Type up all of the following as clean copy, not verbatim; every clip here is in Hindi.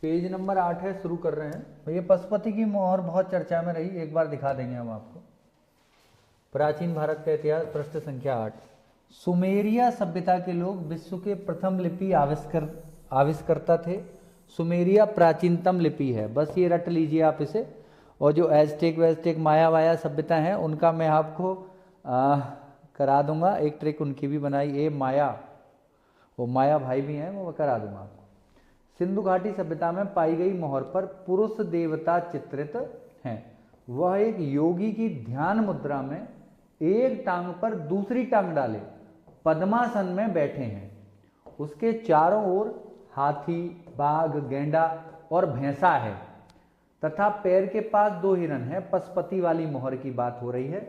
पेज नंबर 8 है, शुरू कर रहे हैं। तो ये पशुपति की मोहर बहुत चर्चा में रही, एक बार दिखा देंगे हम आपको। प्राचीन भारत का इतिहास, पृष्ठ संख्या 8। सुमेरिया सभ्यता के लोग विश्व के प्रथम लिपि आविष्कर्ता थे। सुमेरिया प्राचीनतम लिपि है, बस ये रट लीजिए आप इसे। और जो एज़टेक वेज़टेक माया वाया सभ्यता है उनका मैं आपको करा दूंगा, एक ट्रिक उनकी भी बनाई, ये माया, वो माया भाई भी हैं, वो करा दूंगा आपको। सिंधु घाटी सभ्यता में पाई गई मोहर पर पुरुष देवता चित्रित हैं। वह एक योगी की ध्यान मुद्रा में एक टांग पर दूसरी टांग डाले पद्मासन में बैठे हैं। उसके चारों ओर हाथी, बाघ, गेंडा और भैंसा है तथा पैर के पास 2 हिरन है। पशुपति वाली मोहर की बात हो रही है।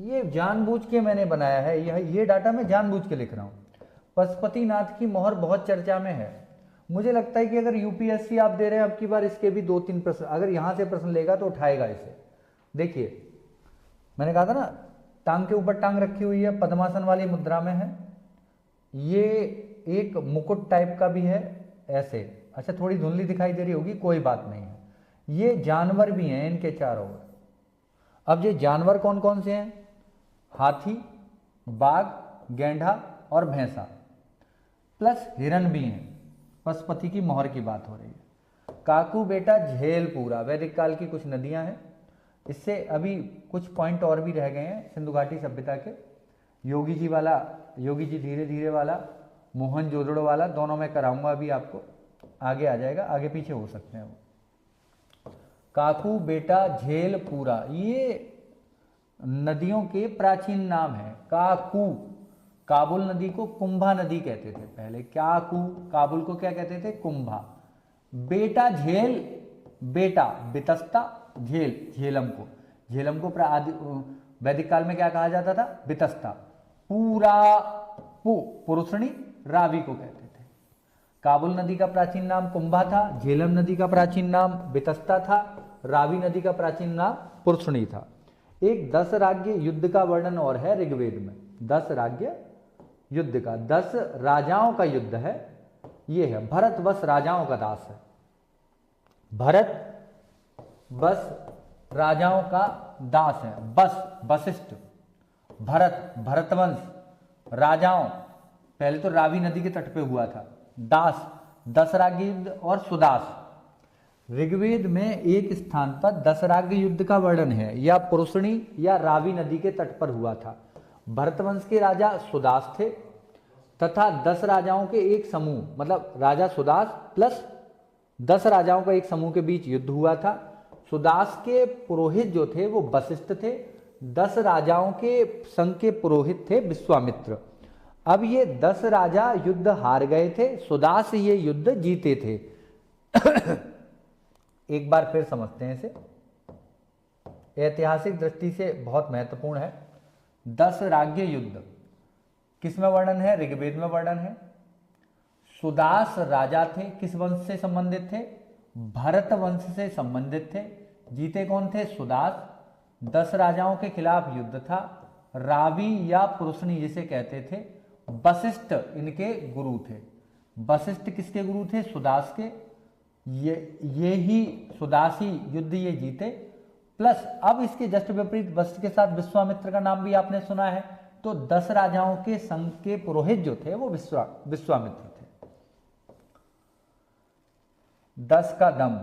ये जानबूझ के मैंने बनाया है, ये डाटा मैं जानबूझ के लिख रहा हूँ। पशुपतिनाथ की मोहर बहुत चर्चा में है। मुझे लगता है कि अगर यूपीएससी आप दे रहे हैं अब की बार, इसके भी 2-3 प्रश्न अगर यहाँ से प्रश्न लेगा तो उठाएगा इसे। देखिए मैंने कहा था ना, टांग के ऊपर टांग रखी हुई है, पद्मासन वाली मुद्रा में है। ये एक मुकुट टाइप का भी है ऐसे। अच्छा थोड़ी धुंधली दिखाई दे रही होगी, कोई बात नहीं है। ये जानवर भी हैं इनके चारों ओर। अब ये जानवर कौन कौन से हैं? हाथी, बाघ, गेंडा और भैंसा, प्लस हिरन भी हैं। पशुपति की मोहर की बात हो रही है। काकू बेटा झेलपूरा, वैदिक काल की कुछ नदियां हैं। इससे अभी कुछ पॉइंट और भी रह गए हैं सिंधु घाटी सभ्यता के। योगी जी वाला, योगी जी धीरे धीरे वाला, मोहनजोदड़ो वाला, दोनों में कराऊंगा अभी आपको, आगे आ जाएगा, आगे पीछे हो सकते हैं वो। काकू बेटा झेलपूरा, ये नदियों के प्राचीन नाम है। काकू, काबुल नदी को कुंभा नदी कहते थे पहले। काकू, काबुल को क्या कहते थे? कुंभा। बेटा झेल, बेटा बितस्ता, झेल झेलम को वैदिक काल में क्या कहा जाता था? बितस्ता। पूरा, पुरुषणी, रावी को कहते थे। काबुल नदी का प्राचीन नाम कुंभा था, झेलम नदी का प्राचीन नाम बितस्ता था, रावी नदी का प्राचीन नाम पुरुषणी था। एक 10 राज्य युद्ध का वर्णन और है ऋग्वेद में। 10 राज्य युद्ध का, 10 राजाओं का युद्ध है। ये है भरत बस राजाओं का दास है। भरत बस राजाओं का दास है। बस वशिष्ठ, भरत भरतवंश, राजाओं, पहले तो रावी नदी के तट पे हुआ था। दास, 10 राज्य युद्ध और सुदास। ऋग्वेद में एक स्थान पर 10 राज्य युद्ध का वर्णन है, या पुरुषणी या रावी नदी के तट पर हुआ था। भरतवंश के राजा सुदास थे तथा 10 राजाओं के एक समूह, मतलब राजा सुदास प्लस 10 राजाओं का एक समूह के बीच युद्ध हुआ था। सुदास के पुरोहित जो थे वो वशिष्ठ थे। 10 राजाओं के संघ के पुरोहित थे विश्वामित्र। अब ये 10 राजा युद्ध हार गए थे, सुदास ये युद्ध जीते थे। एक बार फिर समझते हैं इसे, ऐतिहासिक दृष्टि से बहुत महत्वपूर्ण है। 10 राज्य युद्ध किस में वर्णन है? ऋग्वेद में वर्णन है। सुदास राजा थे, किस वंश से संबंधित थे? भरत वंश से संबंधित थे। जीते कौन थे? सुदास। 10 राजाओं के खिलाफ युद्ध था। रावी या पुरुषणी जिसे कहते थे, वशिष्ठ इनके गुरु थे। वशिष्ठ किसके गुरु थे? सुदास के। ये ही सुदासी युद्ध ये जीते। प्लस अब इसके जस्ट विपरीत वशिष्ठ के साथ विश्वामित्र का नाम भी आपने सुना है। तो 10 राजाओं के संघ के पुरोहित जो थे वो विश्वामित्र थे। 10 का दम,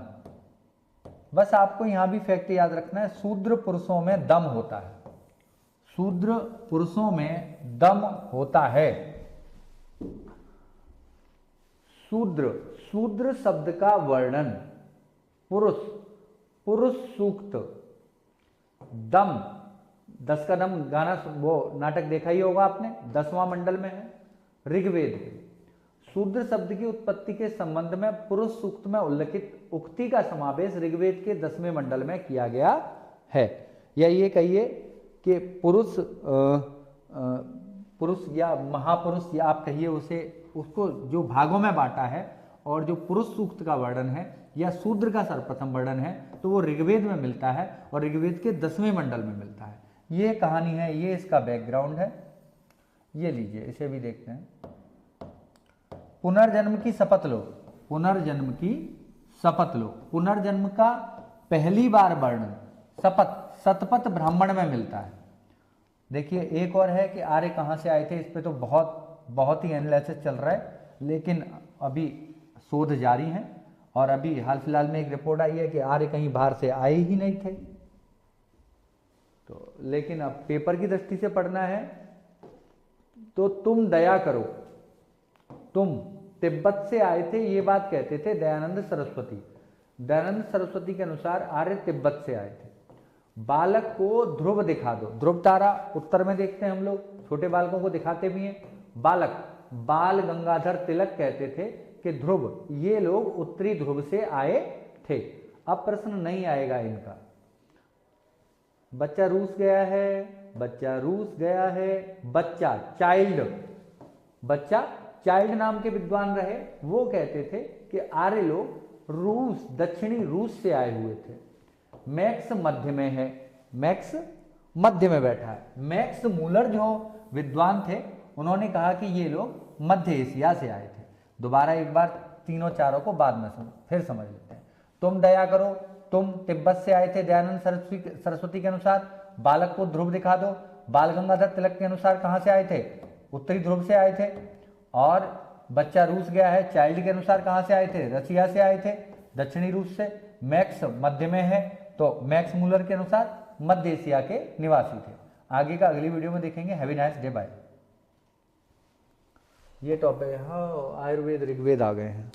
बस आपको यहां भी फैक्ट याद रखना है, शूद्र पुरुषों में दम होता है। शूद्र पुरुषों में दम होता है। शूद्र शब्द का वर्णन, पुरुष सूक्त, दम, 10 का दम गाना, वो नाटक देखा ही होगा आपने, 10वां मंडल में है ऋग्वेद। शूद्र शब्द की उत्पत्ति के संबंध में पुरुष सूक्त में उल्लिखित उक्ति का समावेश ऋग्वेद के 10वें मंडल में किया गया है। या ये कहिए कि पुरुष या महापुरुष, या आप कहिए उसे, उसको जो भागों में बांटा है, और जो पुरुष सूक्त का वर्णन है या शूद्र का सर्वप्रथम वर्णन है तो वो ऋग्वेद में मिलता है और ऋग्वेद के 10वें मंडल में मिलता है। ये कहानी है, ये इसका बैकग्राउंड है। ये लीजिए, इसे भी देखते हैं। पुनर्जन्म की शपथ लो, पुनर्जन्म की शपथ लो। पुनर्जन्म का पहली बार वर्णन शपथ शतपथ ब्राह्मण में मिलता है। देखिए एक और है कि आर्य कहाँ से आए थे, इस पे तो बहुत ही एनालिसिस चल रहा है, लेकिन अभी शोध जारी है और अभी हाल फिलहाल में एक रिपोर्ट आई है कि आर्य कहीं बाहर से आए ही नहीं थे। तो लेकिन अब पेपर की दृष्टि से पढ़ना है तो तुम दया करो, तुम तिब्बत से आए थे, ये बात कहते थे दयानंद सरस्वती। दयानंद सरस्वती के अनुसार आर्य तिब्बत से आए थे। बालक को ध्रुव दिखा दो, ध्रुव तारा उत्तर में देखते हैं हम लोग, छोटे बालकों को दिखाते भी हैं। बालक बाल गंगाधर तिलक कहते थे कि ध्रुव, ये लोग उत्तरी ध्रुव से आए थे। अब प्रश्न नहीं आएगा इनका। बच्चा रूस गया है, बच्चा रूस गया है, बच्चा चाइल्ड नाम के विद्वान रहे, वो कहते थे कि आर्य लोग रूस, दक्षिणी रूस से आए हुए थे। मैक्स मध्य में है, मैक्स मध्य में बैठा है। मैक्स मूलर जो विद्वान थे उन्होंने कहा कि ये लोग मध्य एशिया से आए थे। दोबारा एक बार तीनों चारों को बाद में फिर समझ लेते हैं। तुम दया करो, तुम तिब्बत से आए थे दयानंद सरस्वती के अनुसार। बालक को ध्रुव दिखा दो, बाल गंगाधर तिलक के अनुसार कहां से आए थे, उत्तरी ध्रुव से आए थे। और बच्चा रूस गया है, चाइल्ड के अनुसार कहां से आए थे, रसिया से आए थे, दक्षिणी रूस से। मैक्स मध्य में है तो मैक्स मूलर के अनुसार मध्य एशिया के निवासी थे। आगे का अगली वीडियो में देखेंगे। Have a nice day, bye. ये टॉपिक है, हाँ आयुर्वेद ऋग्वेद आ गए हैं।